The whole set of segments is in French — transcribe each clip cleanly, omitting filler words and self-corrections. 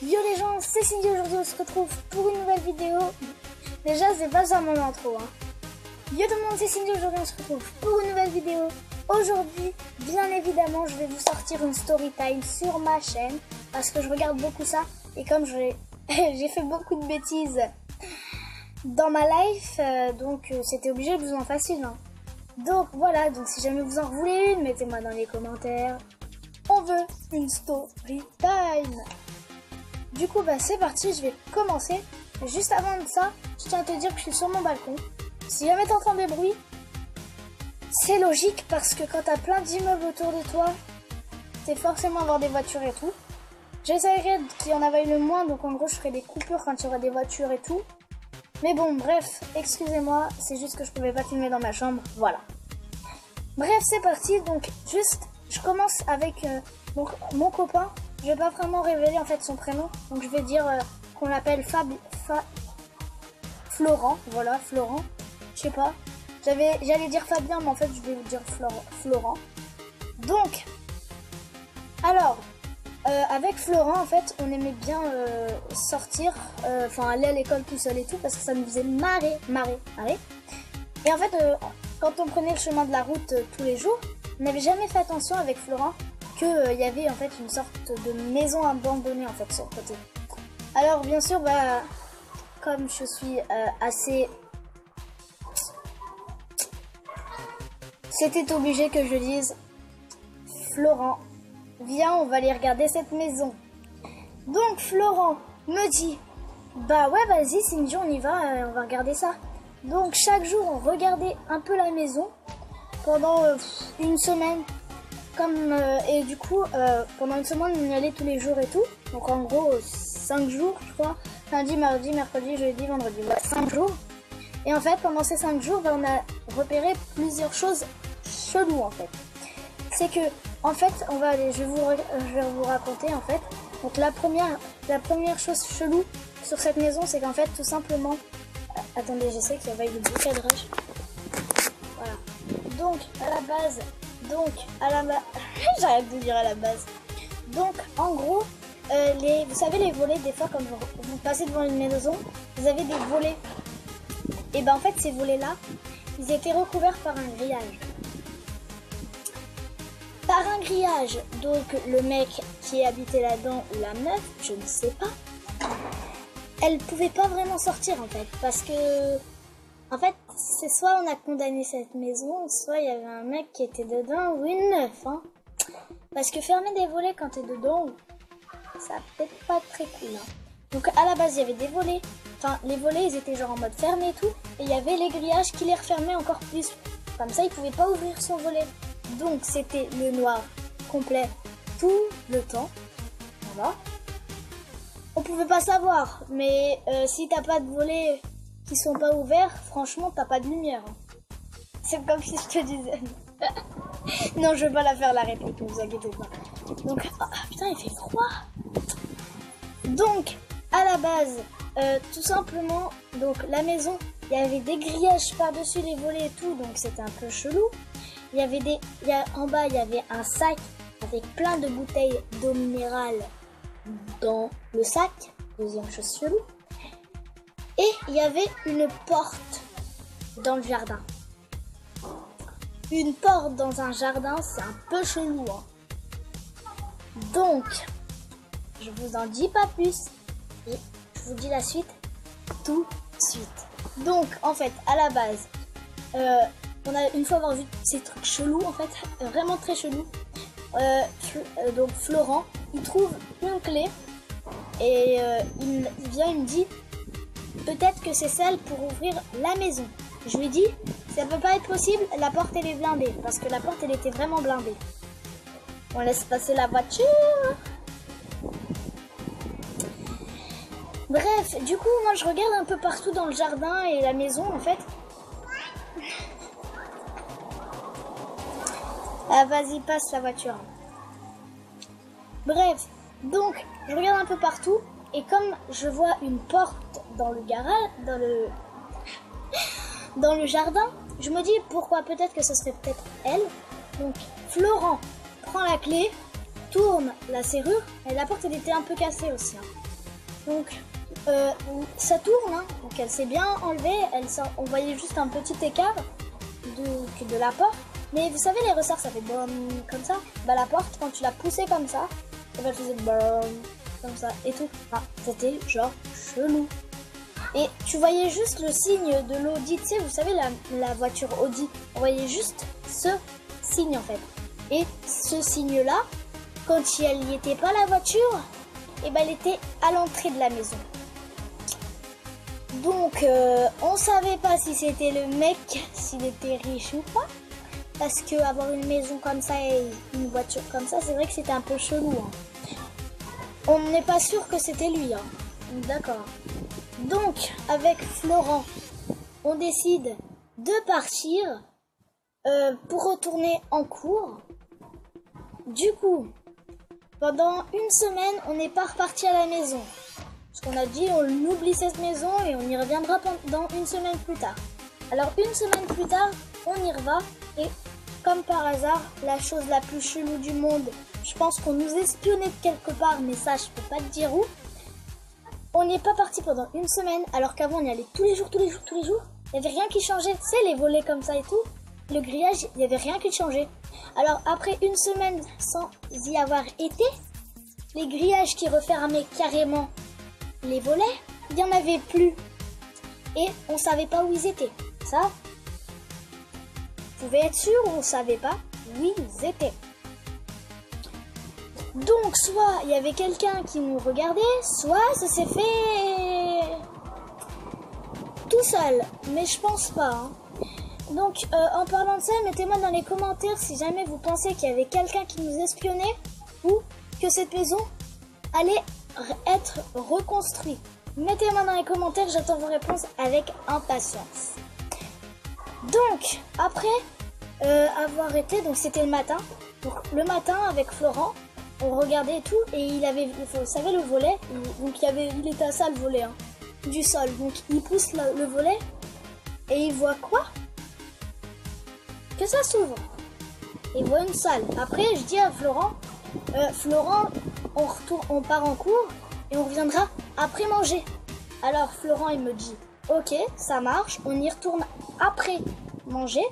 Yo les gens, c'est Cindy, aujourd'hui on se retrouve pour une nouvelle vidéo. Déjà c'est pas ça mon intro hein. Yo tout le monde, c'est Cindy, aujourd'hui on se retrouve pour une nouvelle vidéo. Aujourd'hui, bien évidemment, je vais vous sortir une story time sur ma chaîne parce que je regarde beaucoup ça et comme j'ai fait beaucoup de bêtises dans ma life, donc c'était obligé de vous en faire une. Hein. Donc voilà, donc si jamais vous en voulez une, mettez-moi dans les commentaires. On veut une story time. Du coup, bah c'est parti, je vais commencer. Juste avant de ça, je tiens à te dire que je suis sur mon balcon. Si jamais t'entends des bruits, c'est logique parce que quand t'as plein d'immeubles autour de toi, c'est forcément avoir des voitures et tout. J'essaierai qu'il y en avait le moins, donc en gros je ferai des coupures quand il y aura des voitures et tout. Mais bon, bref, excusez-moi, c'est juste que je pouvais pas filmer dans ma chambre, voilà. Bref, c'est parti, donc juste, je commence avec mon copain. Je vais pas vraiment révéler en fait son prénom, donc je vais dire qu'on l'appelle Florent, voilà, Florent, je sais pas. J'allais dire Fabien, mais en fait je vais vous dire Florent. Donc, alors, avec Florent en fait, on aimait bien sortir, enfin aller à l'école tout seul et tout, parce que ça nous faisait marrer. Et en fait, quand on prenait le chemin de la route tous les jours, on n'avait jamais fait attention avec Florent qu'il y avait en fait une sorte de maison abandonnée en fait sur le côté. Alors bien sûr, bah, comme je suis assez... C'était obligé que je dise Florent, viens, on va aller regarder cette maison. Donc Florent me dit, bah ouais, vas-y Cindy, on y va, on va regarder ça. Donc chaque jour, on regardait un peu la maison pendant une semaine. Et du coup, pendant une semaine, on y allait tous les jours et tout. Donc en gros, 5 jours, je crois. Lundi, mardi, mercredi, jeudi, vendredi. Ouais, 5 jours. Et en fait, pendant ces 5 jours, on a repéré plusieurs choses cheloues en fait. C'est que, en fait, je vais vous raconter en fait. Donc la première chose chelou sur cette maison, c'est qu'en fait, tout simplement... attendez, j'essaie qu'il y avait le beau cadrage. Voilà. Donc, à la base... j'arrête de dire à la base. Donc, en gros, vous savez les volets, des fois, quand vous passez devant une maison, vous avez des volets. Et ben en fait, ces volets-là, ils étaient recouverts par un grillage. Par un grillage, donc le mec qui habitait là-dedans, ou la meuf, je ne sais pas, elle pouvait pas vraiment sortir en fait, parce que... En fait, c'est soit on a condamné cette maison, soit il y avait un mec qui était dedans ou une meuf. Hein. Parce que fermer des volets quand t'es dedans, ça peut-être pas très cool. Hein. Donc à la base, il y avait des volets. Enfin, les volets, ils étaient genre en mode fermé et tout. Et il y avait les grillages qui les refermaient encore plus. Comme ça, il pouvait pas ouvrir son volet. Donc c'était le noir complet tout le temps. Voilà. On pouvait pas savoir. Mais si t'as pas de volets... qui sont pas ouverts, franchement, t'as pas de lumière. C'est comme si je te disais. Non, je vais pas la faire la réplique, ne vous inquiétez pas. Donc, putain, il fait froid. Donc, à la base, tout simplement, donc la maison, il y avait des grillages par-dessus les volets et tout, donc c'était un peu chelou. En bas, il y avait un sac avec plein de bouteilles d'eau minérale dans le sac. Deuxième chose chelou. Et il y avait une porte dans le jardin. Une porte dans un jardin, c'est un peu chelou. Hein. Donc, je vous en dis pas plus. Et je vous dis la suite tout de suite. Donc, en fait, à la base, on a une fois avoir vu ces trucs chelous, en fait, vraiment très chelous. Donc, Florent, il trouve une clé et il me dit... Peut-être que c'est celle pour ouvrir la maison. Je lui dis, ça peut pas être possible, la porte elle est blindée. Parce que la porte elle était vraiment blindée. On laisse passer la voiture. Bref, du coup, moi je regarde un peu partout dans le jardin et la maison en fait. Ah vas-y, passe la voiture. Bref, donc je regarde un peu partout. Et comme je vois une porte dans le garage, dans le jardin, je me dis pourquoi peut-être que ce serait peut-être elle. Donc Florent prend la clé, tourne la serrure et la porte elle était un peu cassée aussi. Hein. Donc ça tourne, hein. Donc elle s'est bien enlevée, on voyait juste un petit écart de la porte. Mais vous savez, les ressorts, ça fait boum comme ça. Bah la porte, quand tu la poussais comme ça, elle faisait boum comme ça et tout. Enfin, c'était genre chelou. Et tu voyais juste le signe de l'Audi, tu sais, vous savez, la voiture Audi. On voyait juste ce signe en fait. Et ce signe-là, quand elle n'y était pas la voiture, et ben elle était à l'entrée de la maison. Donc on savait pas si c'était le mec, s'il était riche ou pas. Parce que avoir une maison comme ça et une voiture comme ça, c'est vrai que c'était un peu chelou. Hein. On n'est pas sûr que c'était lui. Hein. D'accord. Donc avec Florent, on décide de partir pour retourner en cours. Du coup, pendant une semaine, on n'est pas reparti à la maison. Parce qu'on a dit, on oublie cette maison et on y reviendra dans une semaine plus tard. Alors, une semaine plus tard, on y reva. Et comme par hasard, la chose la plus chelou du monde, je pense qu'on nous espionnait de quelque part, mais ça, je peux pas te dire où. On n'est pas parti pendant une semaine, alors qu'avant, on y allait tous les jours. Il n'y avait rien qui changeait. Tu sais, les volets comme ça et tout, le grillage, il n'y avait rien qui changeait. Alors, après une semaine sans y avoir été, les grillages qui refermaient carrément les volets, il n'y en avait plus. Et on savait pas où ils étaient. Ça, vous pouvez être sûr, on savait pas où ils étaient. Donc, soit il y avait quelqu'un qui nous regardait, soit ça s'est fait tout seul. Mais je pense pas. Hein. Donc, en parlant de ça, mettez-moi dans les commentaires si jamais vous pensez qu'il y avait quelqu'un qui nous espionnait ou que cette maison allait être reconstruite. Mettez-moi dans les commentaires, j'attends vos réponses avec impatience. Donc, après avoir été, donc c'était le matin. Donc, le matin, avec Florent, on regardait et tout, et il avait, vous savez, le volet, donc il était à ça le volet, hein, du sol. Donc, il pousse le volet, et il voit quoi? Que ça s'ouvre. Il voit une salle. Après, je dis à Florent, Florent, on part en cours et on reviendra après manger. Alors Florent, il me dit, ok, ça marche, on y retourne après manger.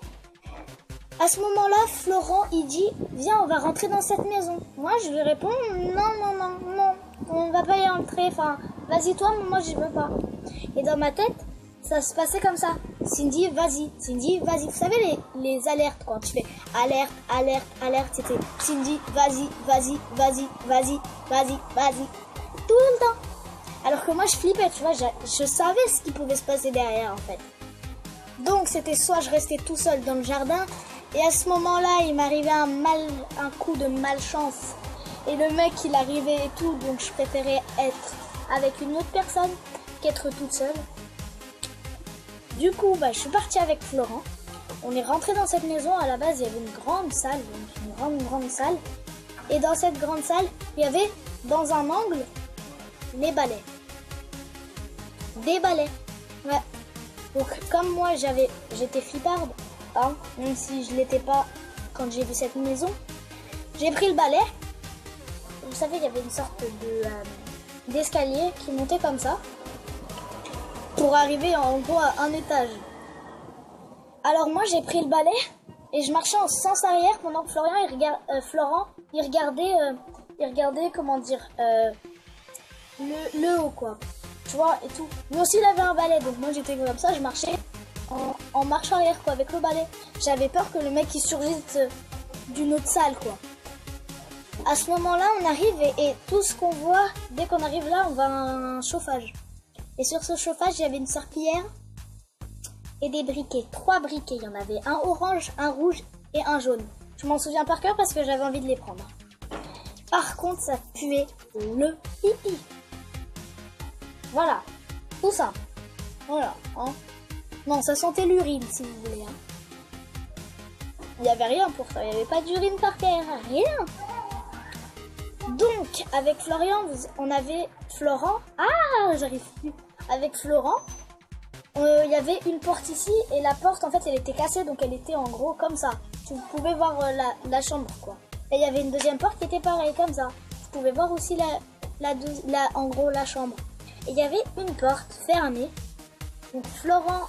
À ce moment-là, Florent, il dit, viens, on va rentrer dans cette maison. Moi, je lui réponds, non, on va pas y entrer. Enfin, vas-y toi, mais moi, je veux pas. Et dans ma tête, ça se passait comme ça. Cindy, vas-y. Cindy, vas-y. Vous savez les alertes, quand tu fais alerte, alerte, alerte, c'était Cindy, vas-y, vas-y, vas-y, vas-y, vas-y, vas-y. Tout le temps. Alors que moi, je flippais, tu vois, je savais ce qui pouvait se passer derrière, en fait. Donc, c'était soit je restais tout seul dans le jardin, et à ce moment-là, il m'arrivait un coup de malchance. Et le mec, il arrivait et tout, donc je préférais être avec une autre personne qu'être toute seule. Du coup, je suis partie avec Florent. On est rentré dans cette maison. À la base, il y avait une grande salle, donc une grande salle. Et dans cette grande salle, il y avait dans un angle les balais. Des balais. Ouais. Donc, comme moi, j'étais flipparde, hein, même si je l'étais pas quand j'ai vu cette maison, j'ai pris le balai. Vous savez, il y avait une sorte d'escalier qui montait comme ça, pour arriver en gros à un étage. Alors moi j'ai pris le balai et je marchais en sens arrière pendant que Florent il regardait comment dire le haut quoi. Tu vois et tout. Lui aussi il avait un balai donc moi j'étais comme ça, je marchais en marche arrière quoi avec le balai. J'avais peur que le mec il surgisse d'une autre salle quoi. À ce moment-là on arrive et tout ce qu'on voit dès qu'on arrive là on voit un chauffage. Et sur ce chauffage, il y avait une serpillière et des briquets. 3 briquets. Il y en avait un orange, un rouge et un jaune. Je m'en souviens par cœur parce que j'avais envie de les prendre. Par contre, ça puait le pipi. Voilà. Tout simple. Voilà. Hein. Non, ça sentait l'urine, si vous voulez. Hein. Il n'y avait rien pour ça. Il n'y avait pas d'urine par terre. Rien. Donc, avec Florian, on avait Florent. Ah, j'arrive plus. Avec Florent, il y avait une porte ici et la porte, en fait, elle était cassée, donc elle était en gros comme ça. Vous pouvez voir la chambre, quoi. Et il y avait une deuxième porte qui était pareille, comme ça. Vous pouvez voir aussi en gros la chambre. et il y avait une porte fermée. Donc Florent,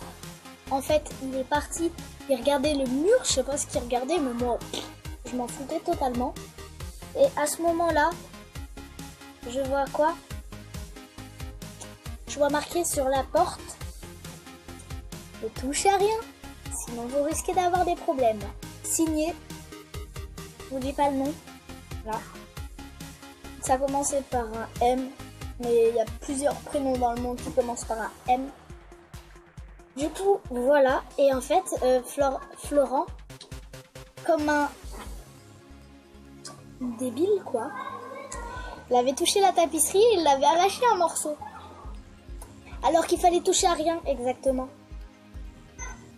en fait, il est parti, il regardait le mur, je sais pas ce qu'il regardait, mais moi, je m'en foutais totalement. Et à ce moment-là, je vois quoi? Je vois marqué sur la porte, ne touchez à rien, sinon vous risquez d'avoir des problèmes. Signé, je vous dis pas le nom, là. Ça commençait par un M, mais il y a plusieurs prénoms dans le monde qui commencent par un M. Du coup, voilà, et en fait, Florent, comme un débile, quoi, il avait touché la tapisserie et il l'avait arraché un morceau. Alors qu'il fallait toucher à rien, exactement.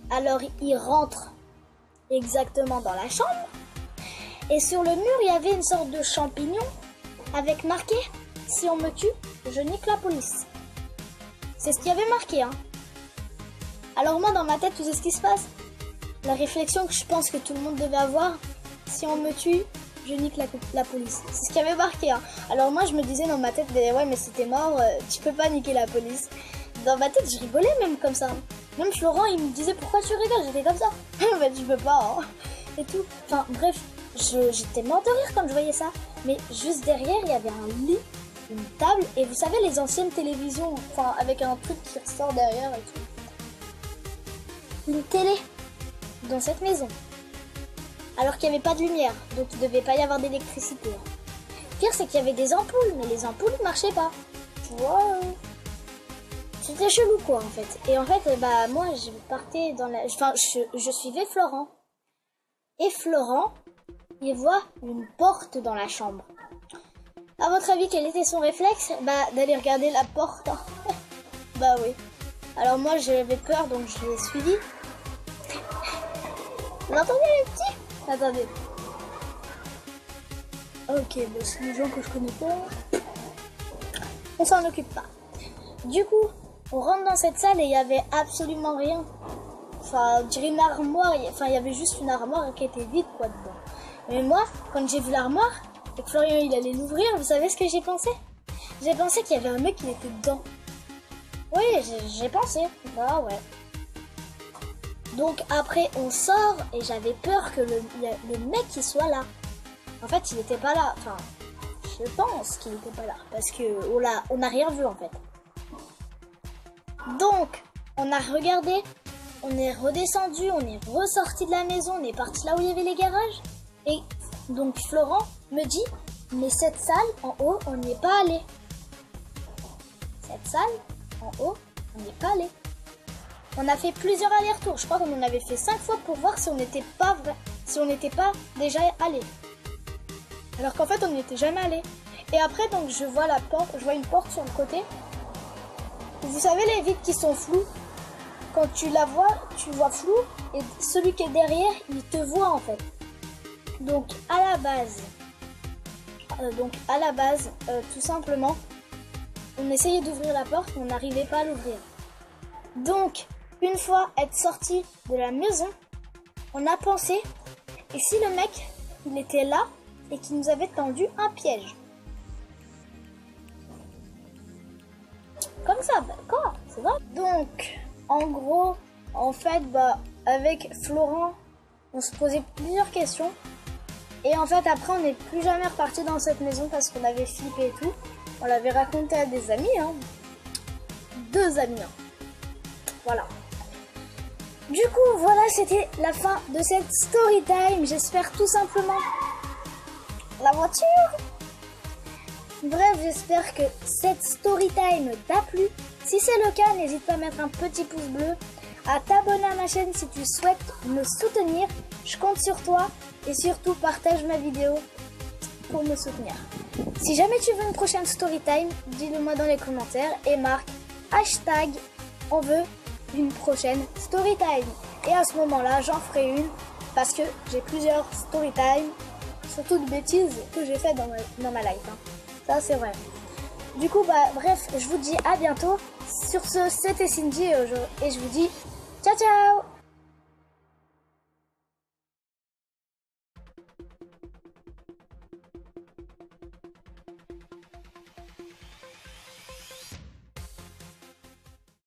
Alors, il rentre exactement dans la chambre, et sur le mur, il y avait une sorte de champignon, avec marqué « Si on me tue, je nique la police ». C'est ce qu'il y avait marqué, hein. Alors moi, dans ma tête, tu sais ce qui se passe? La réflexion que je pense que tout le monde devait avoir, si on me tue, je nique la police. C'est ce qu'il y avait marqué, hein. Alors moi, je me disais dans ma tête, ouais, mais si t'es mort, tu peux pas niquer la police. Dans ma tête, je rigolais même comme ça. Même Florent, il me disait, pourquoi tu rigoles? J'étais comme ça. Bah, tu peux pas, hein. Et tout. Enfin, bref, j'étais mort de rire quand je voyais ça. Mais juste derrière, il y avait un lit, une table, et vous savez, les anciennes télévisions, enfin, avec un truc qui ressort derrière et tout. Une télé dans cette maison. Alors qu'il n'y avait pas de lumière, donc il ne devait pas y avoir d'électricité. Pire, c'est qu'il y avait des ampoules, mais les ampoules ne marchaient pas. Tu vois, c'était chelou, quoi, en fait. Et en fait, bah, moi, je partais dans la... Enfin, je suivais Florent. Et Florent, il voit une porte dans la chambre. À votre avis, quel était son réflexe? Bah, d'aller regarder la porte. Bah oui. Alors moi, j'avais peur, donc je l'ai suivi. Vous entendez les petits? Attendez. Ok, bon, c'est des gens que je connais pas. On s'en occupe pas. Du coup, on rentre dans cette salle et il y avait absolument rien. Enfin, on dirait une armoire. Enfin, il y avait juste une armoire qui était vide, quoi, dedans. Mais moi, quand j'ai vu l'armoire et que Florian, il allait l'ouvrir, vous savez ce que j'ai pensé? J'ai pensé qu'il y avait un mec qui était dedans. Oui, j'ai pensé. Ah ouais. Donc après on sort et j'avais peur que le mec il soit là. En fait il n'était pas là. Enfin, je pense qu'il n'était pas là. Parce que on n'a rien vu en fait. Donc on a regardé. On est redescendu. On est ressorti de la maison. On est parti là où il y avait les garages. Et donc Florent me dit, mais cette salle en haut on n'y est pas allé. Cette salle en haut, on n'y est pas allé. On a fait plusieurs allers-retours. Je crois qu'on en avait fait 5 fois pour voir si on n'était pas déjà allé. Alors qu'en fait, on n'y était jamais allé. Et après, donc, je vois la porte. Je vois une porte sur le côté. Vous savez les vitres qui sont floues. Quand tu la vois, tu vois flou. Et celui qui est derrière, il te voit en fait. Donc à la base, tout simplement, on essayait d'ouvrir la porte, mais on n'arrivait pas à l'ouvrir. Donc, une fois être sorti de la maison, on a pensé, et si le mec, il était là et qu'il nous avait tendu un piège? Comme ça, d'accord, c'est vrai. Donc, en gros, en fait, bah, avec Florent, on se posait plusieurs questions. Et en fait, après, on n'est plus jamais reparti dans cette maison parce qu'on avait flippé et tout. On l'avait raconté à des amis, hein. 2 amis, hein. Voilà. Du coup, voilà, c'était la fin de cette story time. J'espère tout simplement la voiture. Bref, j'espère que cette story time t'a plu. Si c'est le cas, n'hésite pas à mettre un petit pouce bleu, à t'abonner à ma chaîne si tu souhaites me soutenir. Je compte sur toi et surtout partage ma vidéo pour me soutenir. Si jamais tu veux une prochaine story time, dis-le moi dans les commentaires et marque hashtag on veut une prochaine story time. Et à ce moment-là, j'en ferai une parce que j'ai plusieurs story time, surtout de bêtises que j'ai fait dans ma life. Hein. Ça, c'est vrai. Du coup, bah, bref, je vous dis à bientôt. Sur ce, c'était Cindy et je vous dis ciao ciao.